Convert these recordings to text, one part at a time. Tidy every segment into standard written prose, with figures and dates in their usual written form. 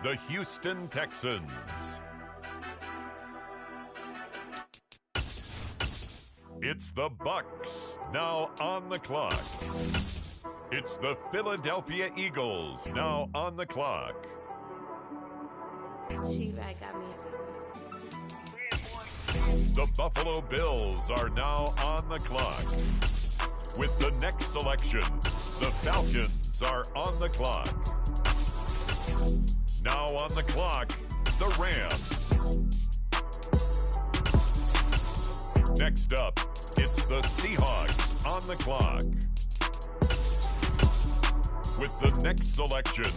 the Houston Texans. It's the Bucks, now on the clock. It's the Philadelphia Eagles, now on the clock. The Buffalo Bills are now on the clock. With the next selection, the Falcons are on the clock. Now on the clock, the Rams. Next up, it's the Seahawks on the clock. With the next selection,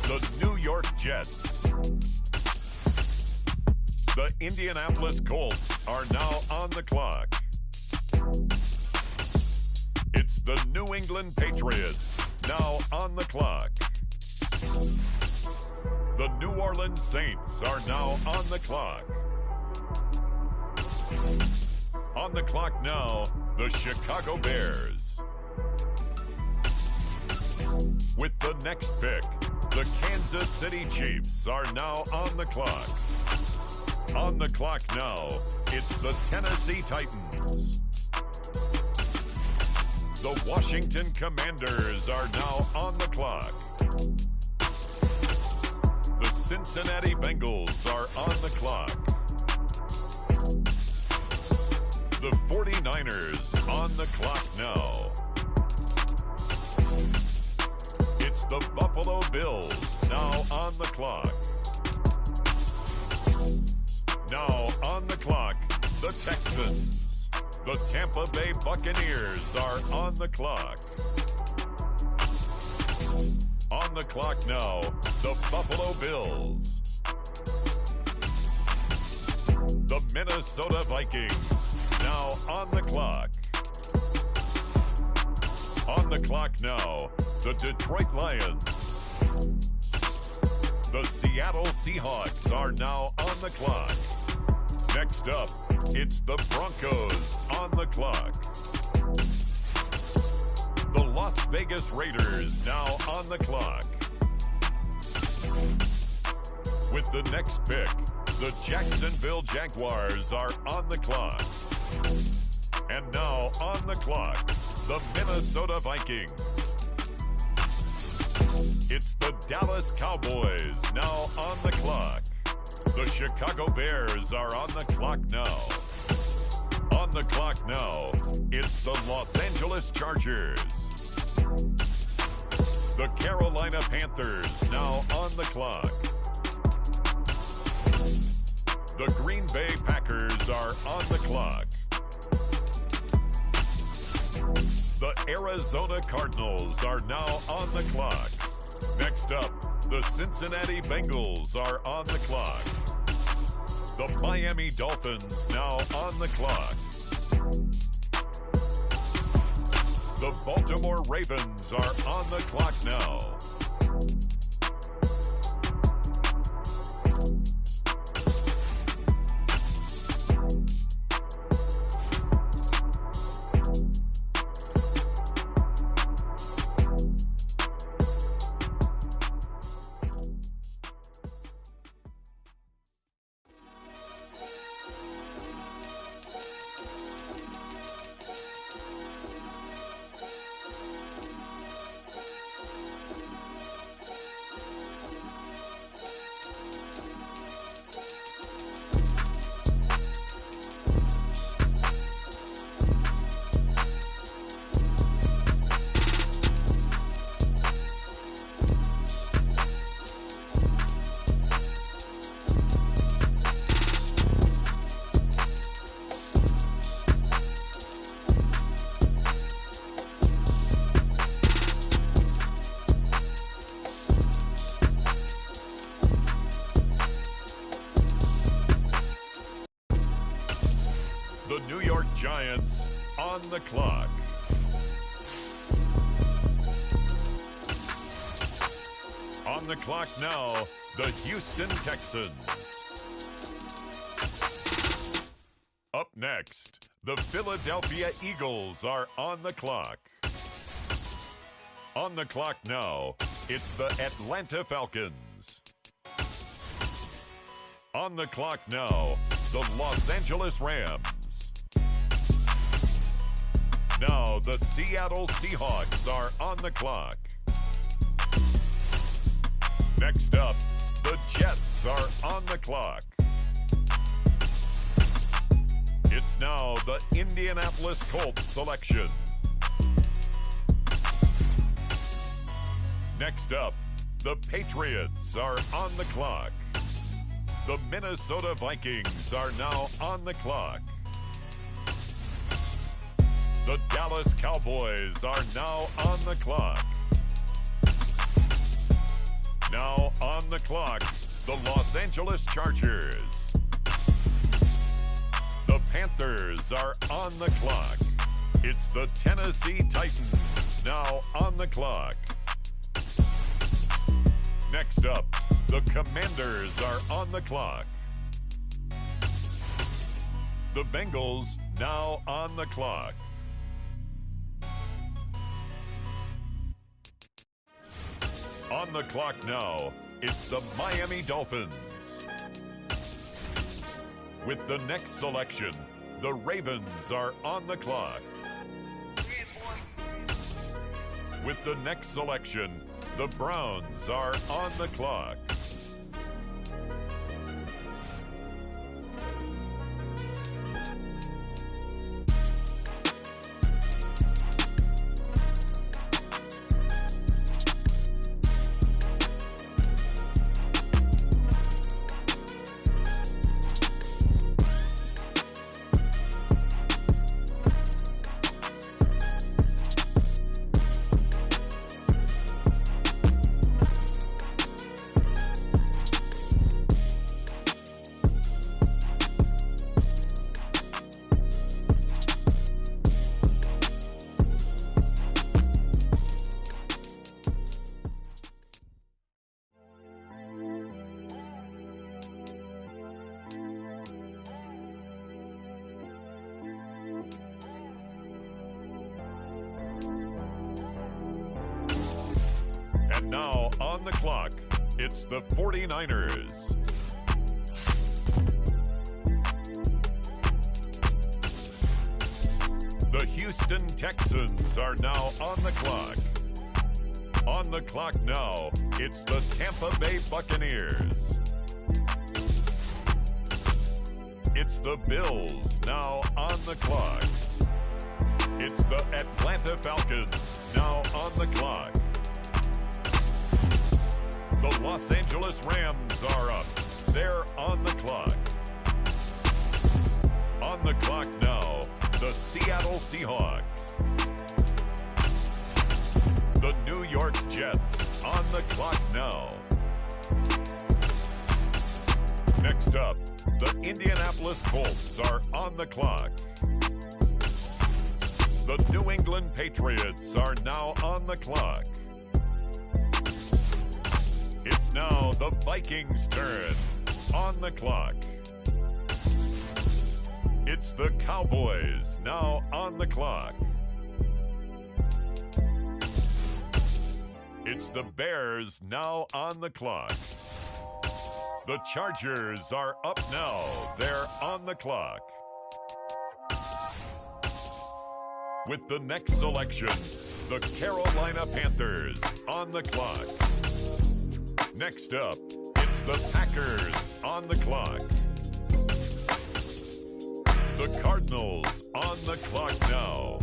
the New York Jets. The Indianapolis Colts are now on the clock. It's the New England Patriots, now on the clock. The New Orleans Saints are now on the clock. On the clock now, the Chicago Bears. With the next pick, the Kansas City Chiefs are now on the clock. On the clock now, it's the Tennessee Titans. The Washington Commanders are now on the clock. The Cincinnati Bengals are on the clock. The 49ers on the clock now. It's the Buffalo Bills now on the clock. Now on the clock, the Texans. The Tampa Bay Buccaneers are on the clock. On the clock now, the Buffalo Bills. The Minnesota Vikings, now on the clock. On the clock now, the Detroit Lions. The Seattle Seahawks are now on the clock. Next up, it's the Broncos on the clock. The Las Vegas Raiders now on the clock. With the next pick, the Jacksonville Jaguars are on the clock. And now on the clock, the Minnesota Vikings. It's the Dallas Cowboys now on the clock. The Chicago Bears are on the clock now. On the clock now, it's the Los Angeles Chargers. The Carolina Panthers now on the clock. The Green Bay Packers are on the clock. The Arizona Cardinals are now on the clock. Next up, the Cincinnati Bengals are on the clock. The Miami Dolphins now on the clock. The Baltimore Ravens are on the clock now. The New York Giants on the clock. On the clock now, the Houston Texans. Up next, the Philadelphia Eagles are on the clock. On the clock now, it's the Atlanta Falcons. On the clock now, the Los Angeles Rams. Now the Seattle Seahawks are on the clock. Next up, the Jets are on the clock. It's now the Indianapolis Colts selection. Next up, the Patriots are on the clock. The Minnesota Vikings are now on the clock. The Dallas Cowboys are now on the clock. Now on the clock, the Los Angeles Chargers. The Panthers are on the clock. It's the Tennessee Titans now on the clock. Next up, the Commanders are on the clock. The Bengals now on the clock. On the clock now, it's the Miami Dolphins. With the next selection, the Ravens are on the clock. With the next selection, the Browns are on the clock. And now on the clock, it's the 49ers. The Houston Texans are now on the clock. On the clock now, it's the Tampa Bay Buccaneers. It's the Bills now on the clock. It's the Atlanta Falcons now on the clock. The Los Angeles Rams are up. They're on the clock. On the clock now, the Seattle Seahawks. The New York Jets on the clock now. Next up, the Indianapolis Colts are on the clock. The New England Patriots are now on the clock. It's now the Vikings' turn on the clock. It's the Cowboys now on the clock. It's the Bears now on the clock. The Chargers are up now. They're on the clock. With the next selection, the Carolina Panthers on the clock. Next up, it's the Packers on the clock. The Cardinals on the clock now.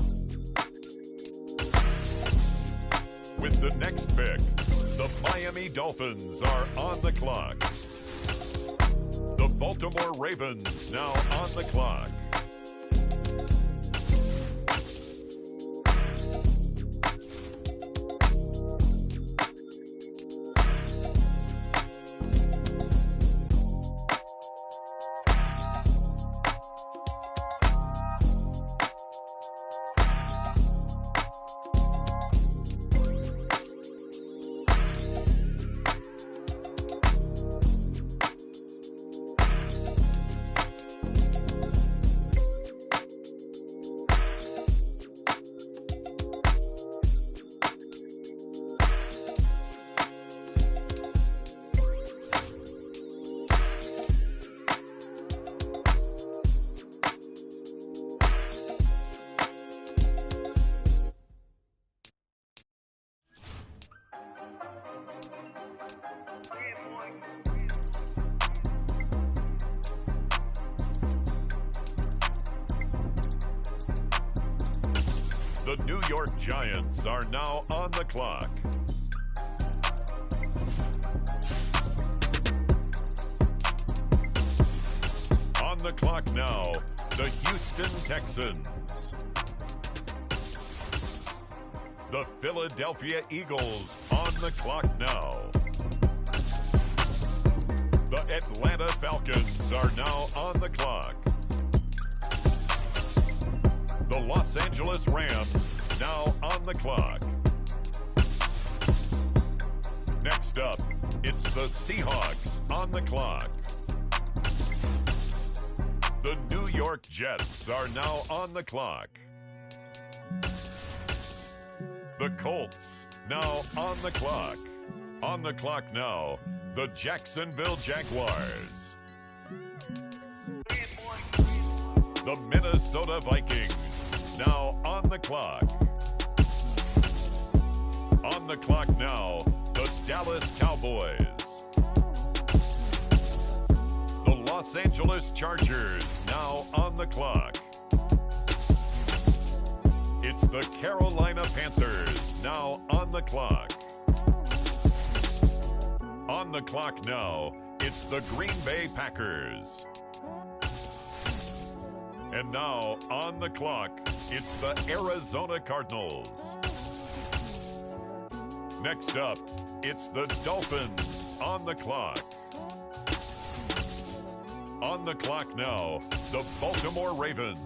With the next pick, the Miami Dolphins are on the clock. The Baltimore Ravens now on the clock. The New York Giants are now on the clock. On the clock now, the Houston Texans. The Philadelphia Eagles on the clock now. The Atlanta Falcons are now on the clock. The Los Angeles Rams now on the clock. Next up, it's the Seahawks on the clock. The New York Jets are now on the clock. The Colts now on the clock. On the clock now, the Jacksonville Jaguars. The Minnesota Vikings now on the clock. On the clock now, the Dallas Cowboys. The Los Angeles Chargers now on the clock. It's the Carolina Panthers now on the clock. On the clock now, it's the Green Bay Packers. And now, on the clock, it's the Arizona Cardinals. Next up, it's the Dolphins on the clock. On the clock now, the Baltimore Ravens.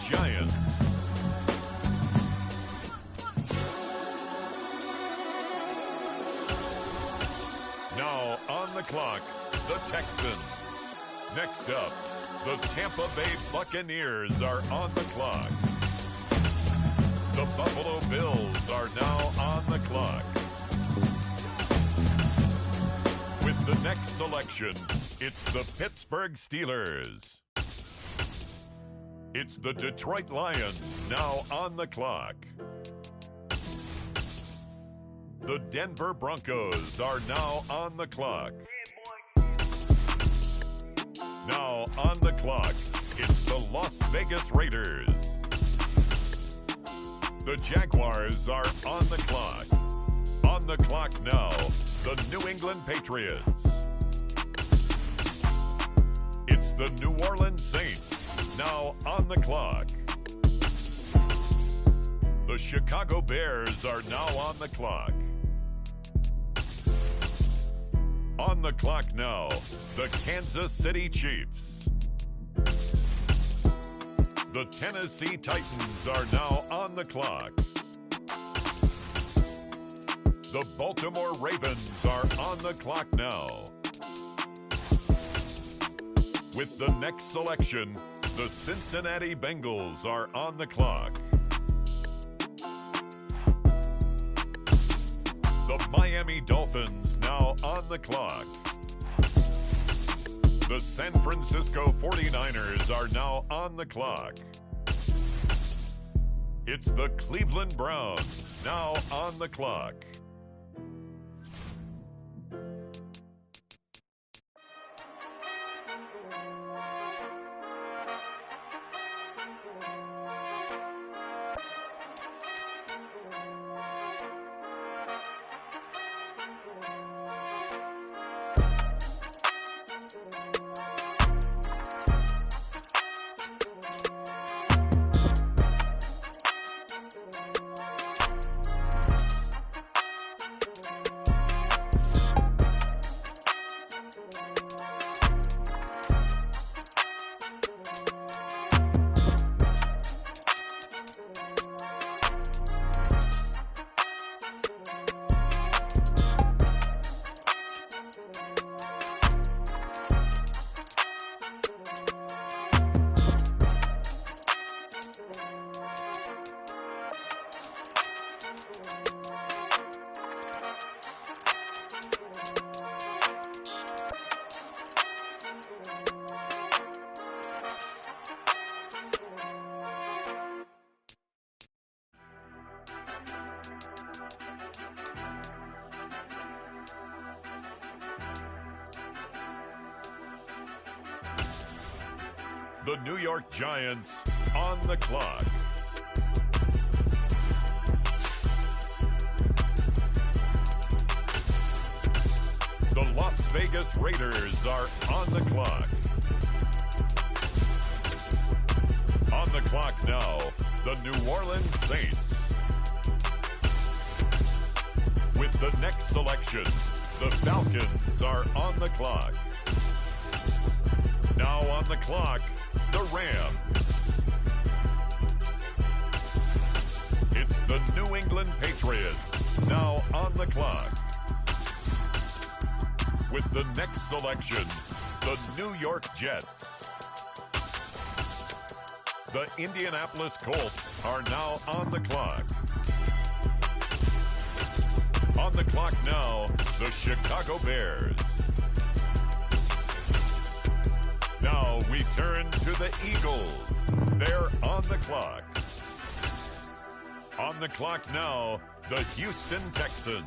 Giants. Now on the clock, the Texans. Next up, the Tampa Bay Buccaneers are on the clock. The Buffalo Bills are now on the clock. With the next selection, it's the Pittsburgh Steelers. It's the Detroit Lions now on the clock. The Denver Broncos are now on the clock. Now on the clock, it's the Las Vegas Raiders. The Jaguars are on the clock. On the clock now, the New England Patriots. It's the New Orleans Saints. Now on the clock. The Chicago Bears are now on the clock. On the clock now, the Kansas City Chiefs. The Tennessee Titans are now on the clock. The Baltimore Ravens are on the clock now. With the next selection, the Cincinnati Bengals are on the clock. The Miami Dolphins now on the clock. The San Francisco 49ers are now on the clock. It's the Cleveland Browns now on the clock. the New York Giants on the clock. The Las Vegas Raiders are on the clock. On the clock now, the New Orleans Saints. With the next selection, the Falcons are on the clock. Now on the clock, the Rams. It's the New England Patriots now on the clock. With the next selection, the New York Jets. The Indianapolis Colts are now on the clock. On the clock now, the Chicago Bears. Now we turn to the Eagles. They're on the clock. On the clock now, the Houston Texans.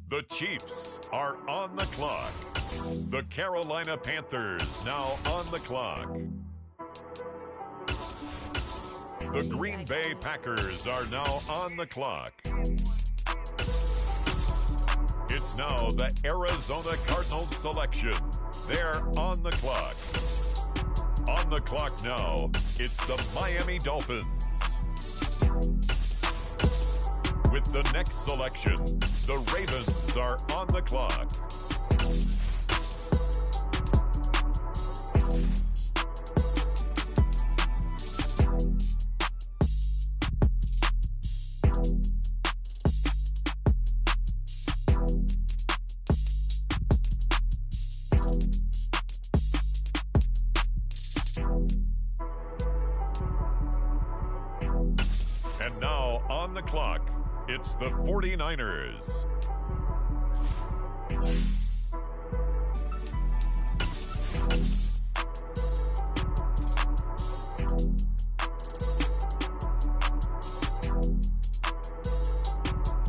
The Chiefs are on the clock. The Carolina Panthers now on the clock. The Green Bay Packers are now on the clock. It's now the Arizona Cardinals selection. They're on the clock. On the clock now, it's the Miami Dolphins. With the next selection, the Ravens are on the clock. And now on the clock, it's the 49ers.